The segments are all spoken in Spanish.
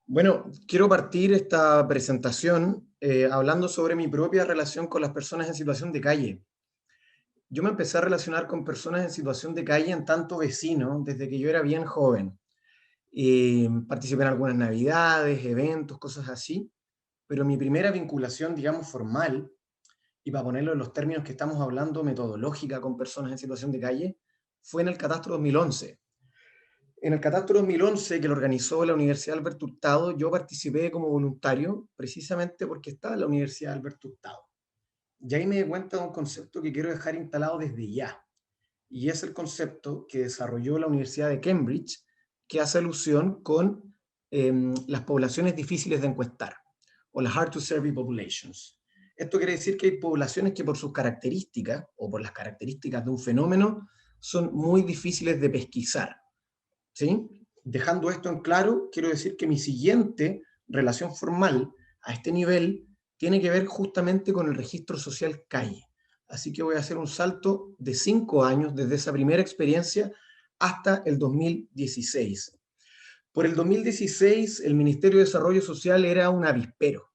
Bueno, quiero partir esta presentación hablando sobre mi propia relación con las personas en situación de calle. Yo me empecé a relacionar con personas en situación de calle en tanto vecino desde que yo era bien joven. Y participé en algunas navidades, eventos, cosas así, pero mi primera vinculación, digamos, formal, y para ponerlo en los términos que estamos hablando, metodológica con personas en situación de calle, fue en el Catastro 2011. En el Catastro 2011, que lo organizó la Universidad Alberto Hurtado, yo participé como voluntario precisamente porque estaba en la Universidad Alberto Hurtado. Y ahí me di cuenta de un concepto que quiero dejar instalado desde ya, y es el concepto que desarrolló la Universidad de Cambridge, que hace alusión con las poblaciones difíciles de encuestar, o las hard to survey populations. Esto quiere decir que hay poblaciones que por sus características, o por las características de un fenómeno, son muy difíciles de pesquisar. ¿Sí? Dejando esto en claro, quiero decir que mi siguiente relación formal a este nivel tiene que ver justamente con el registro social calle. Así que voy a hacer un salto de 5 años desde esa primera experiencia hasta el 2016. Por el 2016, el Ministerio de Desarrollo Social era un avispero.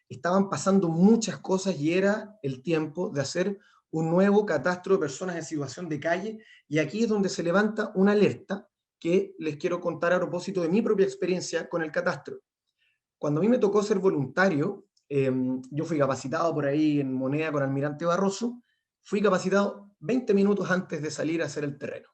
Estaban pasando muchas cosas y era el tiempo de hacer un nuevo catastro de personas en situación de calle, y aquí es donde se levanta una alerta que les quiero contar a propósito de mi propia experiencia con el catastro. Cuando a mí me tocó ser voluntario, yo fui capacitado por ahí en Moneda con Almirante Barroso, fui capacitado 20 minutos antes de salir a hacer el terreno.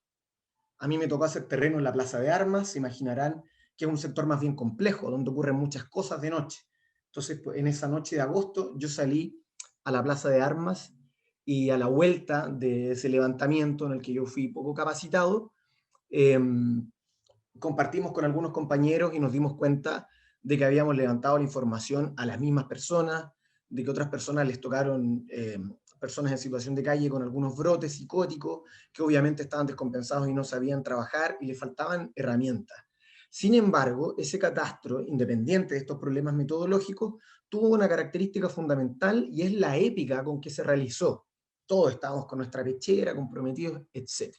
A mí me tocó hacer terreno en la Plaza de Armas, se imaginarán que es un sector más bien complejo, donde ocurren muchas cosas de noche. Entonces, pues, en esa noche de agosto, yo salí a la Plaza de Armas y a la vuelta de ese levantamiento en el que yo fui poco capacitado, eh, compartimos con algunos compañeros y nos dimos cuenta de que habíamos levantado la información a las mismas personas, de que otras personas les tocaron personas en situación de calle con algunos brotes psicóticos, que obviamente estaban descompensados y no sabían trabajar y les faltaban herramientas. Sin embargo, ese catastro, independiente de estos problemas metodológicos, tuvo una característica fundamental y es la épica con que se realizó. Todos estábamos con nuestra pechera, comprometidos, etc.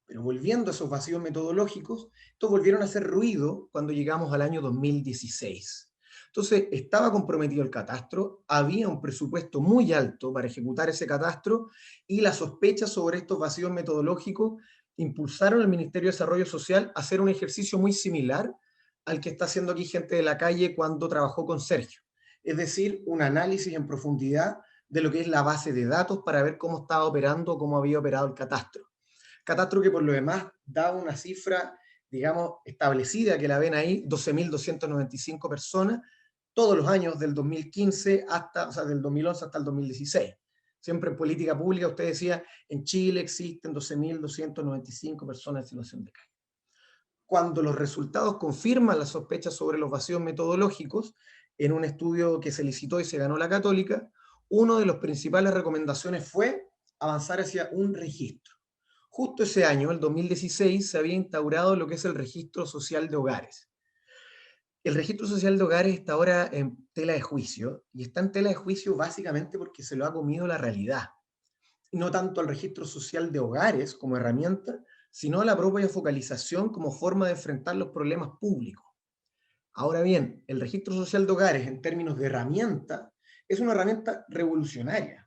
Pero volviendo a esos vacíos metodológicos, estos volvieron a hacer ruido cuando llegamos al año 2016. Entonces, estaba comprometido el catastro, había un presupuesto muy alto para ejecutar ese catastro, y las sospechas sobre estos vacíos metodológicos impulsaron al Ministerio de Desarrollo Social a hacer un ejercicio muy similar al que está haciendo aquí gente de la calle cuando trabajó con Sergio. Es decir, un análisis en profundidad de lo que es la base de datos para ver cómo estaba operando, cómo había operado el catastro. Catastro que por lo demás da una cifra, digamos, establecida, que la ven ahí, 12.295 personas, todos los años del 2015 hasta, o sea, del 2011 hasta el 2016. Siempre en política pública usted decía, en Chile existen 12.295 personas en situación de calle. Cuando los resultados confirman las sospechas sobre los vacíos metodológicos, en un estudio que se licitó y se ganó la Católica, una de las principales recomendaciones fue avanzar hacia un registro. Justo ese año, el 2016, se había instaurado lo que es el Registro Social de Hogares. El Registro Social de Hogares está ahora en tela de juicio, y está en tela de juicio básicamente porque se lo ha comido la realidad. No tanto al Registro Social de Hogares como herramienta, sino a la propia focalización como forma de enfrentar los problemas públicos. Ahora bien, el Registro Social de Hogares, en términos de herramienta, es una herramienta revolucionaria.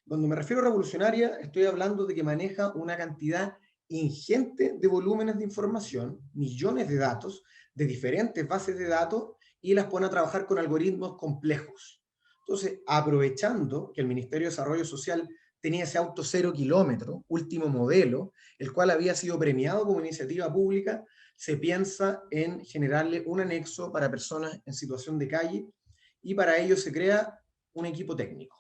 Cuando me refiero a revolucionaria, estoy hablando de que maneja una cantidad ingente de volúmenes de información, millones de datos, de diferentes bases de datos, y las pone a trabajar con algoritmos complejos. Entonces, aprovechando que el Ministerio de Desarrollo Social tenía ese auto 0 kilómetro, último modelo, el cual había sido premiado como iniciativa pública, se piensa en generarle un anexo para personas en situación de calle, y para ello se crea un equipo técnico.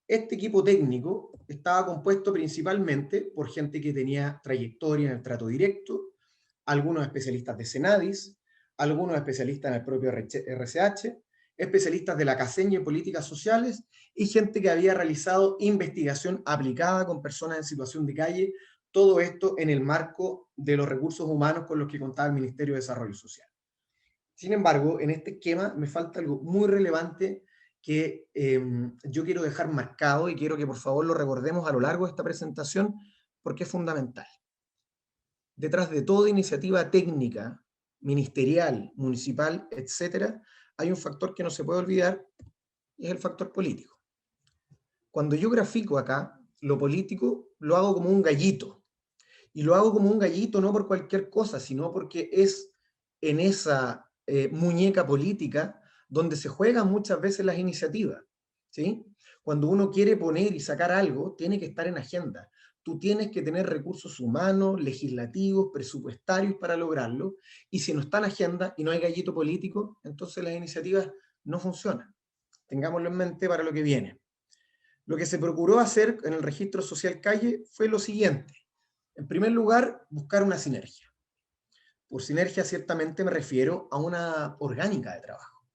Este equipo técnico estaba compuesto principalmente por gente que tenía trayectoria en el trato directo, algunos especialistas de Senadis, algunos especialistas en el propio RCH, especialistas de la CACEña y políticas sociales, y gente que había realizado investigación aplicada con personas en situación de calle, todo esto en el marco de los recursos humanos con los que contaba el Ministerio de Desarrollo Social. Sin embargo, en este esquema me falta algo muy relevante que yo quiero dejar marcado, y quiero que por favor lo recordemos a lo largo de esta presentación porque es fundamental. Detrás de toda iniciativa técnica ministerial, municipal, etcétera, hay un factor que no se puede olvidar, y es el factor político. Cuando yo grafico acá, lo político lo hago como un gallito. Y lo hago como un gallito no por cualquier cosa, sino porque es en esa muñeca política donde se juegan muchas veces las iniciativas, ¿sí? Cuando uno quiere poner y sacar algo, tiene que estar en agenda. Tú tienes que tener recursos humanos, legislativos, presupuestarios para lograrlo, y si no está en agenda y no hay gallito político, entonces las iniciativas no funcionan. Tengámoslo en mente para lo que viene. Lo que se procuró hacer en el registro social calle fue lo siguiente. En primer lugar, buscar una sinergia. Por sinergia ciertamente me refiero a una orgánica de trabajo.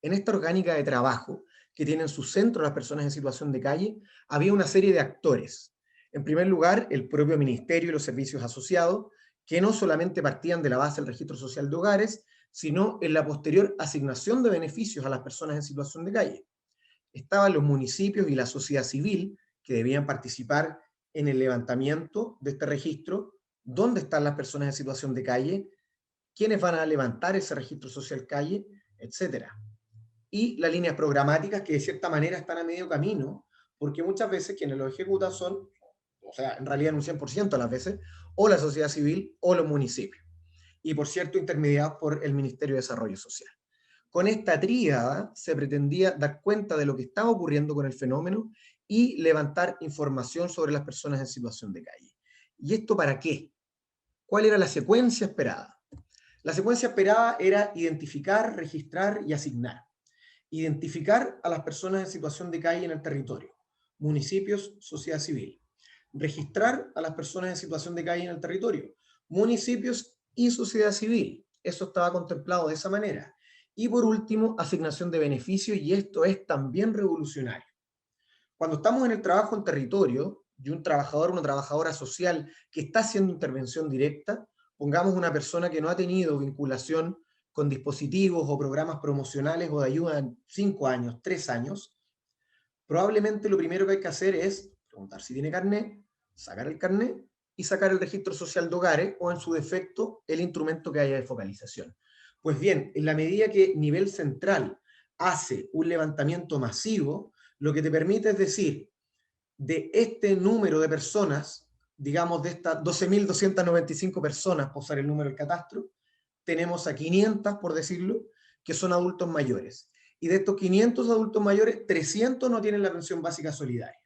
En esta orgánica de trabajo, que tiene en su centro las personas en situación de calle, había una serie de actores. En primer lugar, el propio ministerio y los servicios asociados, que no solamente partían de la base del registro social de hogares, sino en la posterior asignación de beneficios a las personas en situación de calle. Estaban los municipios y la sociedad civil, que debían participar en el levantamiento de este registro, dónde están las personas en situación de calle, quiénes van a levantar ese registro social calle, etcétera. Y las líneas programáticas que de cierta manera están a medio camino, porque muchas veces quienes lo ejecutan son, o sea, en realidad en un 100% a las veces, o la sociedad civil o los municipios. Y por cierto, intermediados por el Ministerio de Desarrollo Social. Con esta tríada se pretendía dar cuenta de lo que estaba ocurriendo con el fenómeno y levantar información sobre las personas en situación de calle. ¿Y esto para qué? ¿Cuál era la secuencia esperada? La secuencia esperada era identificar, registrar y asignar. Identificar a las personas en situación de calle en el territorio, municipios, sociedad civil. Registrar a las personas en situación de calle en el territorio, municipios y sociedad civil. Eso estaba contemplado de esa manera. Y por último, asignación de beneficios, y esto es también revolucionario. Cuando estamos en el trabajo en territorio, y un trabajador o una trabajadora social que está haciendo intervención directa, pongamos una persona que no ha tenido vinculación con dispositivos o programas promocionales o de ayuda en 5 años, 3 años, probablemente lo primero que hay que hacer es preguntar si tiene carnet, sacar el carnet y sacar el registro social de hogares o en su defecto el instrumento que haya de focalización. Pues bien, en la medida que nivel central hace un levantamiento masivo, lo que te permite es decir, de este número de personas, digamos de estas 12.295 personas, por usar el número del catastro, tenemos a 500, por decirlo, que son adultos mayores. Y de estos 500 adultos mayores, 300 no tienen la pensión básica solidaria.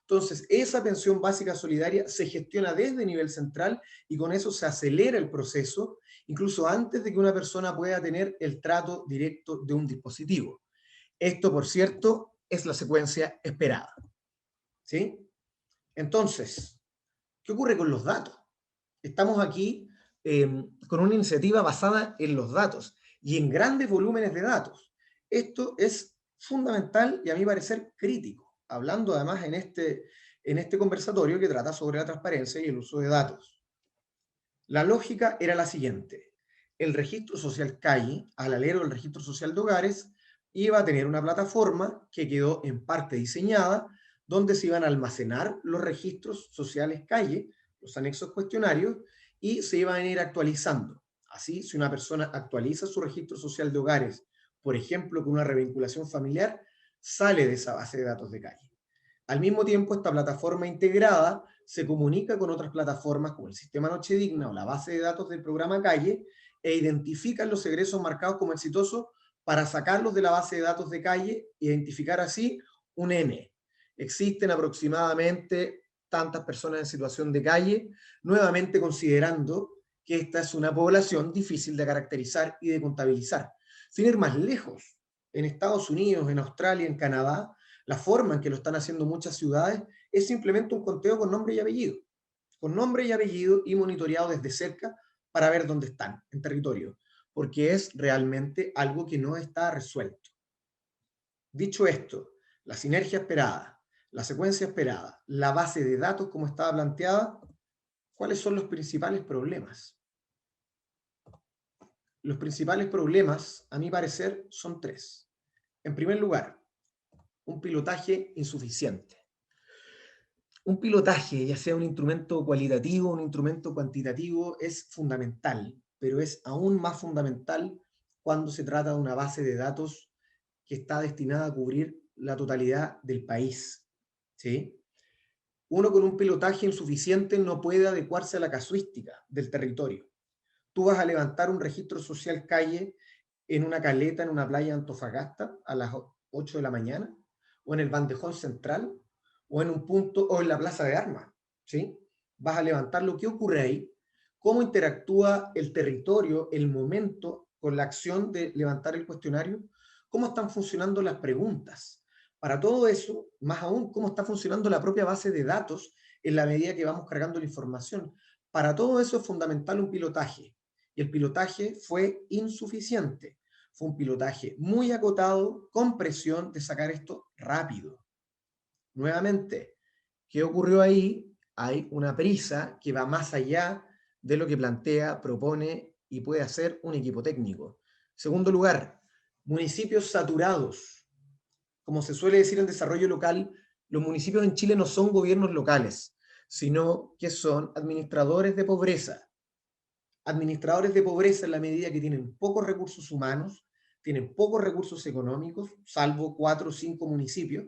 Entonces, esa pensión básica solidaria se gestiona desde nivel central y con eso se acelera el proceso, incluso antes de que una persona pueda tener el trato directo de un dispositivo. Esto, por cierto, es la secuencia esperada. ¿Sí? Entonces, ¿qué ocurre con los datos? Estamos aquí con una iniciativa basada en los datos y en grandes volúmenes de datos. Esto es fundamental y a mi parecer crítico, hablando además en este conversatorio que trata sobre la transparencia y el uso de datos. La lógica era la siguiente. El registro social CAI, al alero del registro social de hogares, iba a tener una plataforma que quedó en parte diseñada, donde se iban a almacenar los registros sociales calle, los anexos cuestionarios, y se iban a ir actualizando. Así, si una persona actualiza su registro social de hogares, por ejemplo, con una revinculación familiar, sale de esa base de datos de calle. Al mismo tiempo, esta plataforma integrada se comunica con otras plataformas como el Sistema Noche Digna o la base de datos del programa Calle e identifican los egresos marcados como exitosos para sacarlos de la base de datos de Calle e identificar así un N. Existen aproximadamente tantas personas en situación de calle, nuevamente considerando que esta es una población difícil de caracterizar y de contabilizar. Sin ir más lejos, en Estados Unidos, en Australia, en Canadá, la forma en que lo están haciendo muchas ciudades es simplemente un conteo con nombre y apellido y monitoreado desde cerca para ver dónde están en territorio, porque es realmente algo que no está resuelto. Dicho esto, la sinergia esperada, la secuencia esperada, la base de datos como estaba planteada, ¿cuáles son los principales problemas? Los principales problemas, a mi parecer, son tres. En primer lugar, un pilotaje insuficiente. Un pilotaje, ya sea un instrumento cualitativo o un instrumento cuantitativo, es fundamental. pero es aún más fundamental cuando se trata de una base de datos que está destinada a cubrir la totalidad del país, ¿sí? Uno con un pilotaje insuficiente no puede adecuarse a la casuística del territorio. Tú vas a levantar un registro social calle en una caleta, en una playa de Antofagasta, a las 8 de la mañana, o en el Bandejón Central, o en un punto, o en la Plaza de Armas, ¿sí? Vas a levantar lo que ocurre ahí, cómo interactúa el territorio, el momento, con la acción de levantar el cuestionario, cómo están funcionando las preguntas. Para todo eso, más aún, cómo está funcionando la propia base de datos en la medida que vamos cargando la información. Para todo eso es fundamental un pilotaje. Y el pilotaje fue insuficiente. Fue un pilotaje muy acotado, con presión de sacar esto rápido. Nuevamente, ¿qué ocurrió ahí? Hay una prisa que va más allá de lo que plantea, propone y puede hacer un equipo técnico. Segundo lugar, municipios saturados. Como se suele decir en desarrollo local, los municipios en Chile no son gobiernos locales, sino que son administradores de pobreza. Administradores de pobreza en la medida que tienen pocos recursos humanos, tienen pocos recursos económicos, salvo 4 o 5 municipios,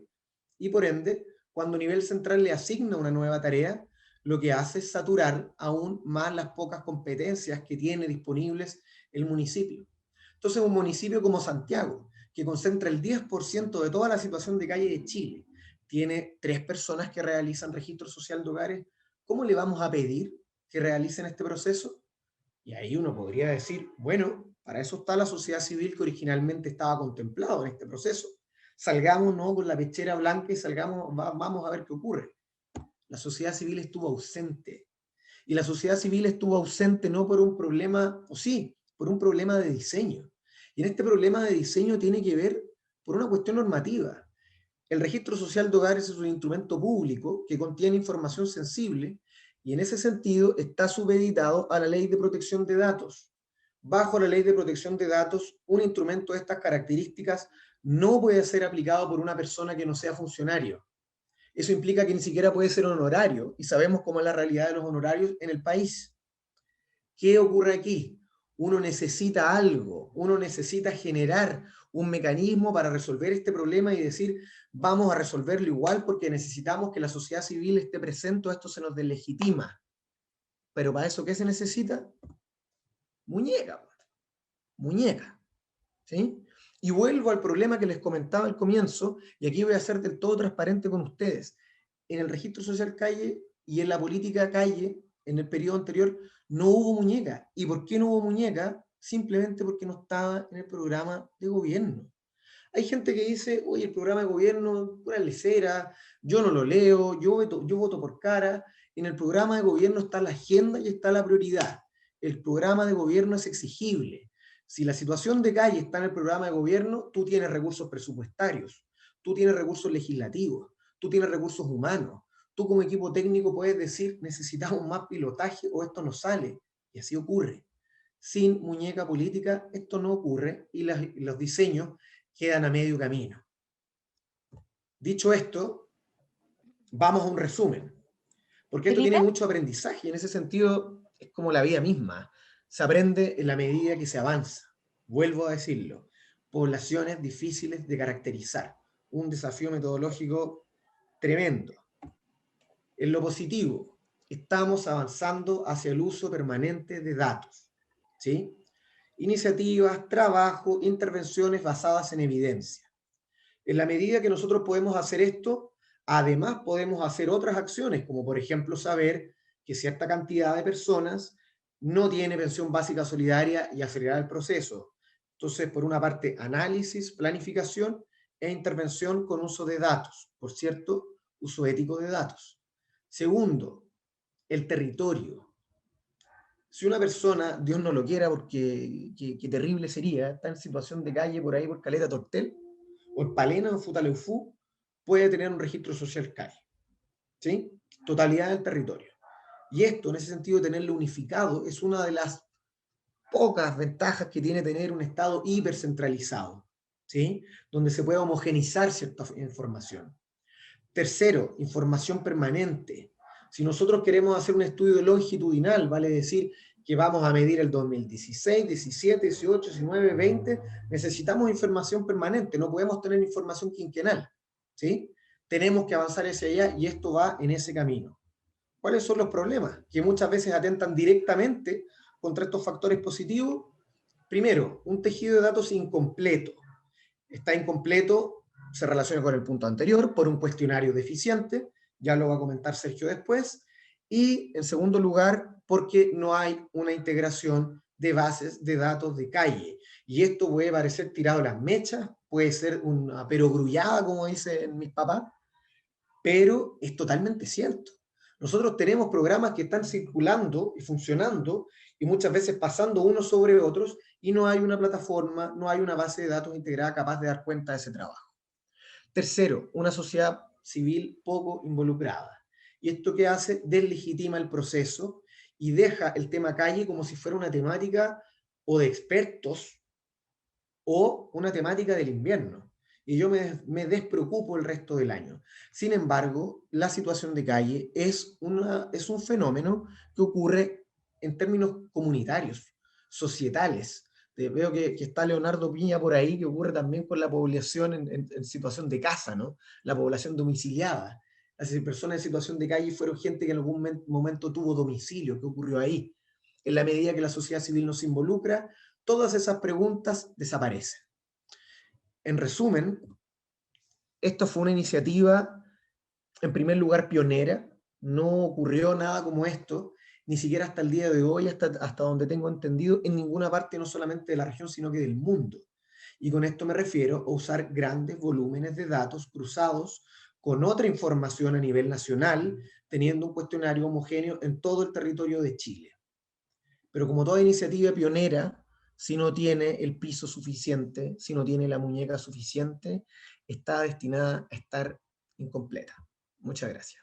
y por ende, cuando a nivel central le asigna una nueva tarea, lo que hace es saturar aún más las pocas competencias que tiene disponibles el municipio. Entonces, un municipio como Santiago, que concentra el 10% de toda la situación de calle de Chile, tiene 3 personas que realizan registro social de hogares, ¿cómo le vamos a pedir que realicen este proceso? Y ahí uno podría decir, bueno, para eso está la sociedad civil que originalmente estaba contemplado en este proceso. Salgamos, ¿no?, con la pechera blanca y salgamos, vamos a ver qué ocurre. La sociedad civil estuvo ausente. Y la sociedad civil estuvo ausente no por un problema, o sí, por un problema de diseño. Y en este problema de diseño tiene que ver por una cuestión normativa. El registro social de hogares es un instrumento público que contiene información sensible y en ese sentido está supeditado a la Ley de Protección de Datos. Bajo la Ley de Protección de Datos, un instrumento de estas características no puede ser aplicado por una persona que no sea funcionario. Eso implica que ni siquiera puede ser honorario y sabemos cómo es la realidad de los honorarios en el país. ¿Qué ocurre aquí? Uno necesita algo, uno necesita generar un mecanismo para resolver este problema y decir, vamos a resolverlo igual porque necesitamos que la sociedad civil esté presente, esto se nos deslegitima. Pero para eso, ¿qué se necesita? Muñeca, muñeca, ¿sí? Y vuelvo al problema que les comentaba al comienzo, y aquí voy a ser del todo transparente con ustedes. En el registro social calle y en la política calle, en el periodo anterior, no hubo muñeca. ¿Y por qué no hubo muñeca? Simplemente porque no estaba en el programa de gobierno. Hay gente que dice, oye, el programa de gobierno, pura lecera, yo no lo leo, yo voto por cara. En el programa de gobierno está la agenda y está la prioridad. El programa de gobierno es exigible. Si la situación de calle está en el programa de gobierno, tú tienes recursos presupuestarios, tú tienes recursos legislativos, tú tienes recursos humanos. Tú como equipo técnico puedes decir, necesitamos más pilotaje o esto no sale. Y así ocurre. Sin muñeca política esto no ocurre y los diseños quedan a medio camino. Dicho esto, vamos a un resumen, porque esto tiene Felipe, mucho aprendizaje y en ese sentido es como la vida misma. Se aprende en la medida que se avanza. Vuelvo a decirlo, poblaciones difíciles de caracterizar, un desafío metodológico tremendo. En lo positivo, estamos avanzando hacia el uso permanente de datos, ¿sí? Iniciativas, trabajo, intervenciones basadas en evidencia. En la medida que nosotros podemos hacer esto, además podemos hacer otras acciones, como por ejemplo saber que cierta cantidad de personas no tiene pensión básica solidaria y acelerar el proceso. Entonces, por una parte, análisis, planificación e intervención con uso de datos. Por cierto, uso ético de datos. Segundo, el territorio. Si una persona, Dios no lo quiera porque qué terrible sería, está en situación de calle por ahí por Caleta Tortel, o en Palena o en Futaleufú, puede tener un registro social calle. ¿Sí? Totalidad del territorio. Y esto, en ese sentido, tenerlo unificado, es una de las pocas ventajas que tiene tener un Estado hipercentralizado, ¿sí? Donde se puede homogenizar cierta información. Tercero, información permanente. Si nosotros queremos hacer un estudio longitudinal, vale decir que vamos a medir el 2016, 17, 18, 19, 20, necesitamos información permanente, no podemos tener información quinquenal, ¿sí? Tenemos que avanzar hacia allá y esto va en ese camino. ¿Cuáles son los problemas? Que muchas veces atentan directamente contra estos factores positivos. Primero, un tejido de datos incompleto. Está incompleto, se relaciona con el punto anterior, por un cuestionario deficiente, ya lo va a comentar Sergio después, y en segundo lugar, porque no hay una integración de bases de datos de calle. Y esto puede parecer tirado a las mechas, puede ser una perogrullada, como dicen mis papás, pero es totalmente cierto. Nosotros tenemos programas que están circulando y funcionando y muchas veces pasando unos sobre otros y no hay una plataforma, no hay una base de datos integrada capaz de dar cuenta de ese trabajo. Tercero, una sociedad civil poco involucrada. ¿Y esto qué hace? Deslegitima el proceso y deja el tema calle como si fuera una temática o de expertos o una temática del invierno. Y yo me despreocupo el resto del año. Sin embargo, la situación de calle es un fenómeno que ocurre en términos comunitarios, societales. Veo que está Leonardo Piña por ahí, que ocurre también con la población en situación de casa, ¿no? La población domiciliada. Es decir, personas en situación de calle fueron gente que en algún momento tuvo domicilio. ¿Qué ocurrió ahí? En la medida que la sociedad civil nos involucra, todas esas preguntas desaparecen. En resumen, esto fue una iniciativa, en primer lugar, pionera. No ocurrió nada como esto, ni siquiera hasta el día de hoy, hasta donde tengo entendido, en ninguna parte, no solamente de la región, sino que del mundo. Y con esto me refiero a usar grandes volúmenes de datos cruzados con otra información a nivel nacional, teniendo un cuestionario homogéneo en todo el territorio de Chile. Pero como toda iniciativa pionera, si no tiene el piso suficiente, si no tiene la muñeca suficiente, está destinada a estar incompleta. Muchas gracias.